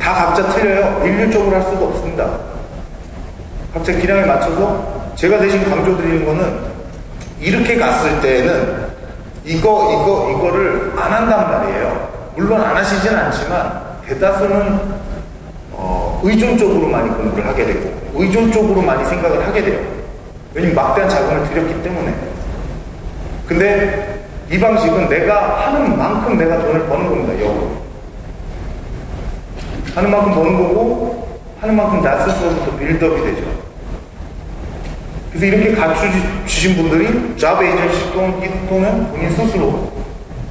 다 각자 틀려요. 일률적으로 할 수도 없습니다. 각자 기량에 맞춰서 제가 대신 강조드리는 거는 이렇게 갔을 때는 이거를 안 한단 말이에요. 물론 안 하시진 않지만 대다수는 의존적으로 많이 공부를 하게 되고 의존적으로 많이 생각을 하게 돼요. 왜냐면 막대한 자금을 들였기 때문에. 근데 이 방식은 내가 하는 만큼 내가 돈을 버는 겁니다. 역으로. 하는 만큼 버는 거고 하는 만큼 나 스스로부터 빌드업이 되죠. 그래서 이렇게 갖추신 분들이 잡 에이전시 또는 본인 스스로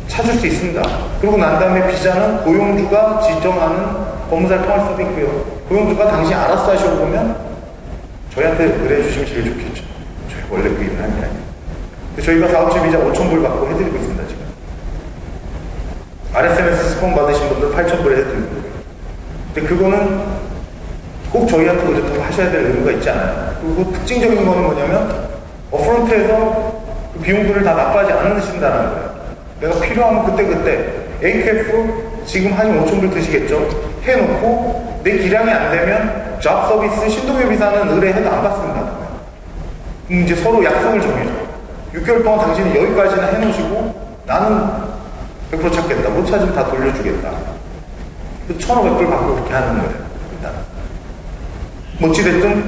찾을 수 있습니다. 그리고 난 다음에 비자는 고용주가 지정하는 법무사를 통할 수도 있고요. 고용주가 당신이 알아서 하시고 보면 저희한테 의뢰해주시면 제일 좋겠죠. 저희 원래 그 일을 하는 게 아니에요. 저희가 사업주 비자 5,000불 받고 해드리고 있습니다. 지금 RSMS 스폰 받으신 분들 8,000불 해드리고 있고요. 근데 그거는 꼭 저희한테 의뢰를 하셔야 될 의무가 있지 않아요. 그리고 특징적인 거는 뭐냐면 업프론트에서 그 비용들을 다 납부하지 않으신다는 거예요. 내가 필요하면 그때 AKF 지금 한 5,000불 드시겠죠? 해놓고 내 기량이 안 되면 잡 서비스 신동엽 비사는 의뢰해도 안 받습니다. 이제 서로 약속을 정해줘. 6개월 동안 당신이 여기까지나 해놓으시고 나는 100% 찾겠다. 못 찾으면 다 돌려주겠다. 1,500불 받고 그렇게 하는 거예요. 일단. 어찌됐든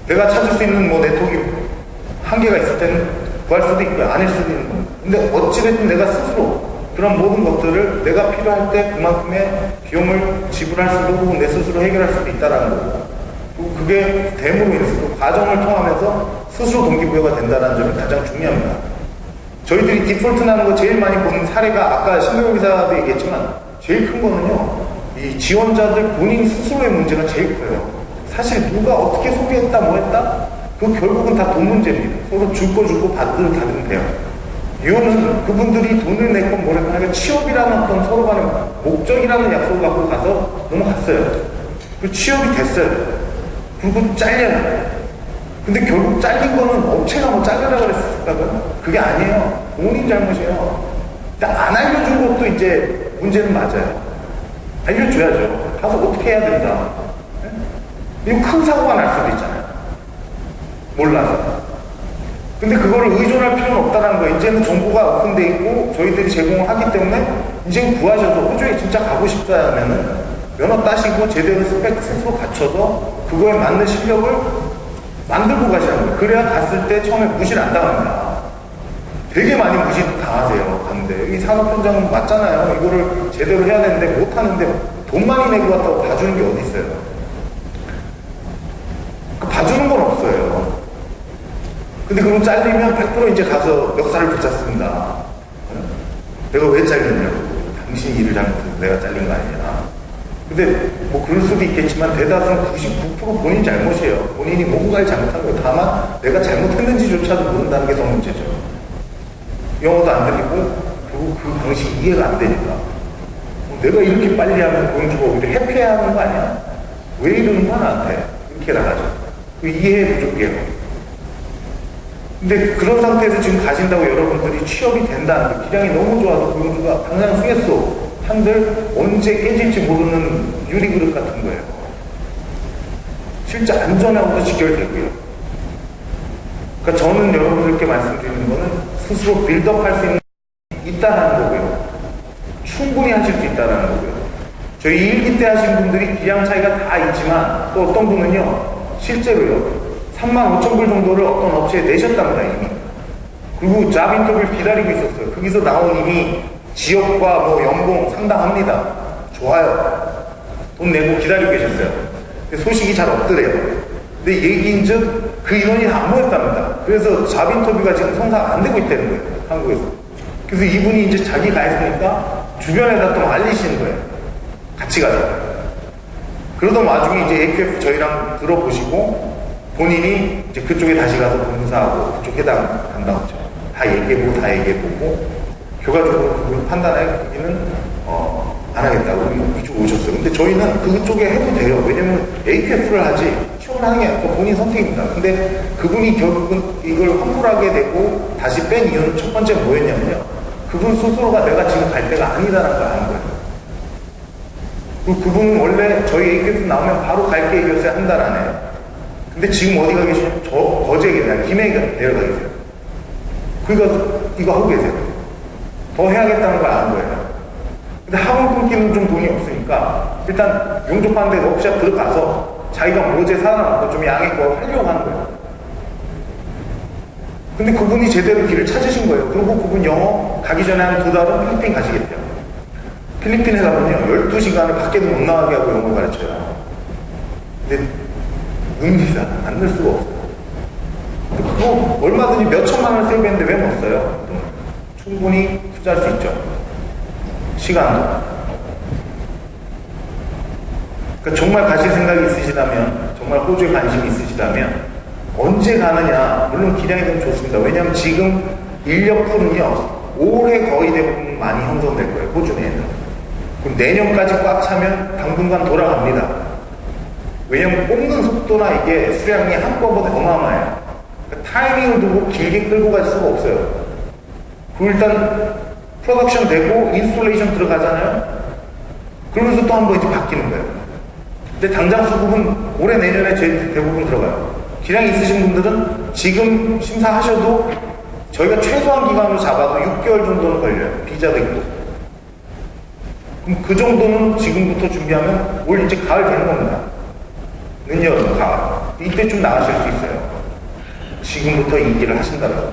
내가 찾을 수 있는 네트워크 한계가 있을 때는 구할 수도 있고요. 아닐 수도 있는 거예요. 근데 어찌됐든 내가 스스로 그런 모든 것들을 내가 필요할 때 그만큼의 비용을 지불할 수도 있고 내 스스로 해결할 수도 있다는 거고 그리고 그게 됨으로 인해서 그 과정을 통하면서 스스로 동기부여가 된다는 점이 가장 중요합니다. 저희들이 디폴트 나는 거 제일 많이 보는 사례가 아까 신동엽 기사도 얘기했지만 제일 큰 거는요. 이 지원자들 본인 스스로의 문제가 제일 커요. 사실 누가 어떻게 소개했다 뭐 했다? 그 결국은 다 돈 문제입니다. 서로 줄 거 주고 받으면 돼요. 이거는 그분들이 돈을 냈건 뭐랬건 하니까 취업이라는 어떤 서로 간의 목적이라는 약속을 갖고 가서 넘어갔어요. 그리고 취업이 됐어요. 그리고 잘려요. 근데 결국 잘린 거는 업체가 뭐 잘려라 그랬을까요? 그게 아니에요. 본인 잘못이에요. 안 알려준 것도 이제 문제는 맞아요. 알려줘야죠. 가서 어떻게 해야 된다. 이거 큰 사고가 날 수도 있잖아요. 몰라서. 근데 그거를 의존할 필요는 없다는 거예요. 이제는 정보가 오픈되어 있고 저희들이 제공을 하기 때문에 이제는 구하셔서 호주에 진짜 가고 싶다면은 면허 따시고 제대로 스펙 스스로 갖춰서 그거에 맞는 실력을 만들고 가시는 거예요. 그래야 갔을 때 처음에 무시를 안 당합니다. 되게 많이 무시 당하세요. 갔는데 이 산업 현장은 맞잖아요. 이거를 제대로 해야 되는데 못 하는데 돈 많이 내고 왔다고 봐주는 게 어디 있어요? 봐주는 건 없어요. 근데 그럼 잘리면 100% 이제 가서 역사를 붙잡습니다. 내가 왜 잘렸냐고. 당신이 일을 잘못해서 내가 잘린 거 아니냐. 근데 뭐 그럴 수도 있겠지만 대다수는 99% 본인 잘못이에요. 본인이 뭔가를 잘못한 거예요. 다만 내가 잘못했는지조차도 모른다는 게 더 문제죠. 영어도 안 들리고 그리고 그 방식이 이해가 안 되니까 내가 이렇게 빨리 하면 고용주가 오히려 해피해하는 거 아니야? 왜 이러는 거야 나한테? 이렇게 나가죠. 그 이해 부족해요. 근데 그런 상태에서 지금 가신다고 여러분들이 취업이 된다는 기량이 너무 좋아서 고용주가 당장 쓰겠어 한들 언제 깨질지 모르는 유리그릇 같은 거예요. 실제 안전하고도 직결되고요. 그러니까 저는 여러분들께 말씀드리는 거는 스스로 빌드업 할 수 있다는 거고요. 충분히 하실 수 있다는 거고요. 저희 1기 때 하신 분들이 기량 차이가 다 있지만 또 어떤 분은요. 실제로요. 35,000불 정도를 어떤 업체에 내셨답니다. 이미. 그리고 잡 인터뷰를 기다리고 있었어요. 거기서 나온 이미 지역과 뭐 연봉 상당합니다. 좋아요. 돈 내고 기다리고 계셨어요. 소식이 잘 없더래요. 근데 얘기인즉 그 인원이 다 안 모였답니다. 그래서 잡 인터뷰가 지금 성사가 안 되고 있다는 거예요. 한국에서. 그래서 이분이 이제 자기가 했으니까 주변에다 또 알리시는 거예요. 같이 가자. 그러던 와중에 이제 AQF 저희랑 들어보시고 본인이 이제 그쪽에 다시 가서 본사하고 그쪽 해당 담당죠. 다 얘기해보고 결과적으로 그분 판단하기는 안 하겠다고 이쪽 오셨어요. 근데 저희는 그쪽에 해도 돼요. 왜냐면 AQF를 하지 취업을 하는 게 아니고 본인 선택입니다. 근데 그분이 결국은 이걸 환불하게 되고 다시 뺀 이유는 첫 번째 뭐였냐면요. 그분 스스로가 내가 지금 갈 때가 아니다라는 걸 아는 거예요. 그리고 그분은 원래 저희 AKF 나오면 바로 갈 계획이었어요. 한 달 안에. 근데 지금 어디 가 계시냐면 거제에 계세요. 김해에 내려가 계세요. 그러니까 이거 하고 계세요. 더 해야겠다는 걸 아는 거예요. 근데 학원 끊기는 좀 돈이 없으니까 일단 용접하는데 워크샵 들어가서 자기가 모제 살아남고 좀 양해껏 하려고 하는 거예요. 근데 그분이 제대로 길을 찾으신 거예요. 그리고 그분 영어 가기 전에 한 2달은 필리핀 가시겠대요. 필리핀에 가면요 12시간을 밖에도 못 나가게 하고 영어 가르쳐요. 근데 늡니다. 안 늘 수가 없어요. 그거 얼마든지 몇 천만 원을 세이브했는데 왜 못 써요? 충분히 투자할 수 있죠. 시간도. 그러니까 정말 가실 생각이 있으시다면, 정말 호주에 관심이 있으시다면 언제 가느냐, 물론 기량이 되면 좋습니다. 왜냐하면 지금 인력 풀은요 올해 거의 대부분 많이 형성될 거예요. 호주 내에는. 그럼 내년까지 꽉 차면 당분간 돌아갑니다. 왜냐하면 뽑는 속도나 이게 수량이 한꺼번에 어마어마해요. 그러니까 타이밍을 두고 길게 끌고 갈 수가 없어요. 그리고 일단 프로덕션 되고 인스톨레이션 들어가잖아요. 그러면서 또 한 번 이제 바뀌는 거예요. 근데 당장 수급은 올해 내년에 제일 대부분 들어가요. 기량이 있으신 분들은 지금 심사하셔도 저희가 최소한 기간으로 잡아도 6개월 정도는 걸려요. 비자도 있고. 그럼 그 정도는 지금부터 준비하면 올 이제 가을 되는 겁니다. 늦여름, 가을. 이때쯤 나가실 수 있어요. 지금부터 2기를 하신다면.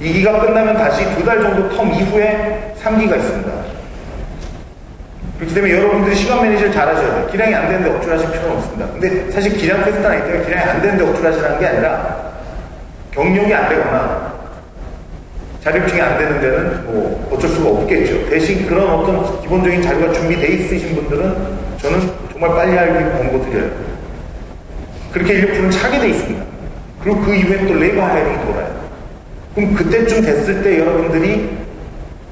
2기가 끝나면 다시 2달 정도 텀 이후에 3기가 있습니다. 그렇기 때문에 여러분들이 시간 매니저를 잘 하셔야 돼요. 기량이 안 되는데 억울하실 필요는 없습니다. 근데 사실 기량 테스트는 아니기 때문에 기량이 안 되는데 억울하시라는 게 아니라 경력이 안 되거나 자격증이 안 되는 데는 뭐 어쩔 수가 없겠죠. 대신 그런 어떤 기본적인 자료가 준비되어 있으신 분들은 저는 정말 빨리 알기 권고 드려요. 그렇게 인력풀은 차게 돼 있습니다. 그리고 그 이후에 또 레이버 하이링이 돌아요. 그럼 그때쯤 됐을 때 여러분들이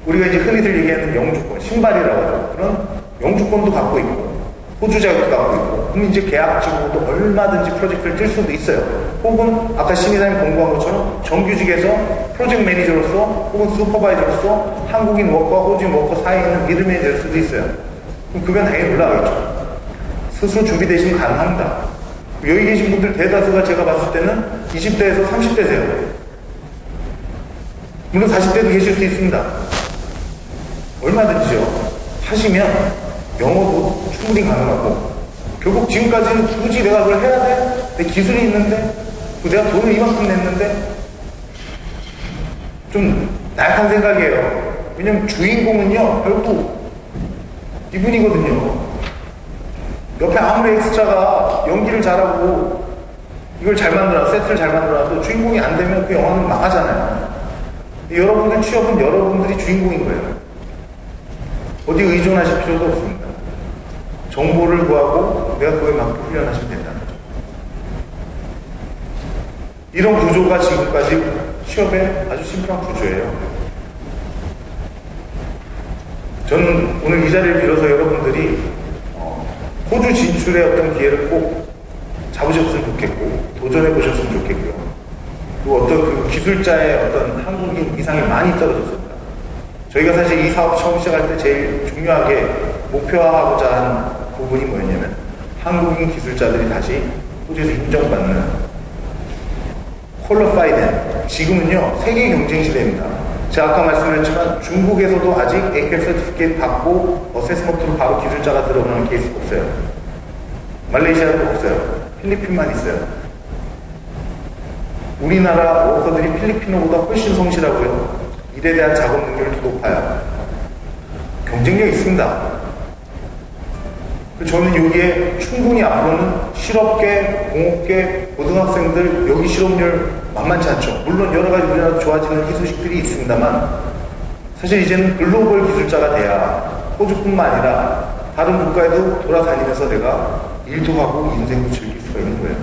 우리가 이제 흔히들 얘기하는 영주권, 신발이라고 하죠. 그런 영주권도 갖고 있고 호주 자격도 갖고 있고 그럼 이제 계약직으로도 얼마든지 프로젝트를 뛸 수도 있어요. 혹은 아까 신이사님 공부한 것처럼 정규직에서 프로젝트 매니저로서 혹은 슈퍼바이저로서 한국인 워커와 호주인 워커 사이에 있는 미들 매니저일 수도 있어요. 그럼 급여는 당연히 올라가겠죠. 스스로 준비되시면 가능합니다. 여기 계신 분들 대다수가 제가 봤을 때는 20대에서 30대세요. 물론 40대도 계실 수 있습니다. 얼마든지요. 하시면 영어도 충분히 가능하고 결국 지금까지는 굳이 내가 그걸 해야 돼? 내 기술이 있는데 내가 돈을 이만큼 냈는데 좀 나약한 생각이에요. 왜냐면 주인공은요 결국 이분이거든요. 옆에 아무리 엑스트라가 연기를 잘하고 이걸 잘 만들어놔 세트를 잘 만들어놔도 주인공이 안 되면 그 영화는 망하잖아요. 여러분들 취업은 여러분들이 주인공인 거예요. 어디 의존하실 필요도 없습니다. 정보를 구하고 내가 그거에 맞게 훈련하시면 된다는 거죠. 이런 구조가 지금까지 취업의 아주 심플한 구조예요. 저는 오늘 이 자리를 빌어서 여러분들이 호주 진출의 어떤 기회를 꼭 잡으셨으면 좋겠고 도전해 보셨으면 좋겠고요. 그리고 어떤 그 기술자의 어떤 한국인 이상이 많이 떨어졌습니다. 저희가 사실 이 사업 처음 시작할 때 제일 중요하게 목표화하고자 한 부분이 뭐였냐면 한국인 기술자들이 다시 호주에서 인정받는 퀄리파이된 지금은요 세계 경쟁 시대입니다. 제가 아까 말씀드렸지만 중국에서도 아직 AQF 서티피케이트 받고 어세스먼트로 바로 기술자가 들어오는 케이스가 없어요. 말레이시아도 없어요. 필리핀만 있어요. 우리나라 워커들이 필리핀어보다 훨씬 성실하고요. 일에 대한 작업 능력이 더 높아요. 경쟁력이 있습니다. 저는 여기에 충분히 앞으로는 실업계, 공업계, 고등학생들 여기 실업률 만만치 않죠. 물론 여러 가지 우리나라도 좋아지는 희소식들이 있습니다만 사실 이제는 글로벌 기술자가 돼야 호주뿐만 아니라 다른 국가에도 돌아다니면서 내가 일도 하고 인생도 즐길 수가 있는 거예요.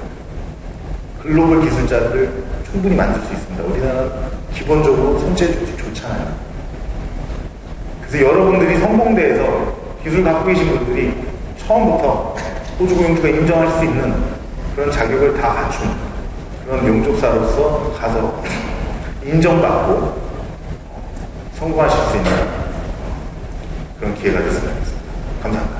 글로벌 기술자들을 충분히 만들 수 있습니다. 우리나라는 기본적으로 선제 조직 좋잖아요. 그래서 여러분들이 성공대에서 기술 갖고 계신 분들이 처음부터 호주 고용주가 인정할 수 있는 그런 자격을 다 갖춘 그런 용접사로서 가서 인정받고 성공하실 수 있는 그런 기회가 됐으면 하겠습니다. 감사합니다.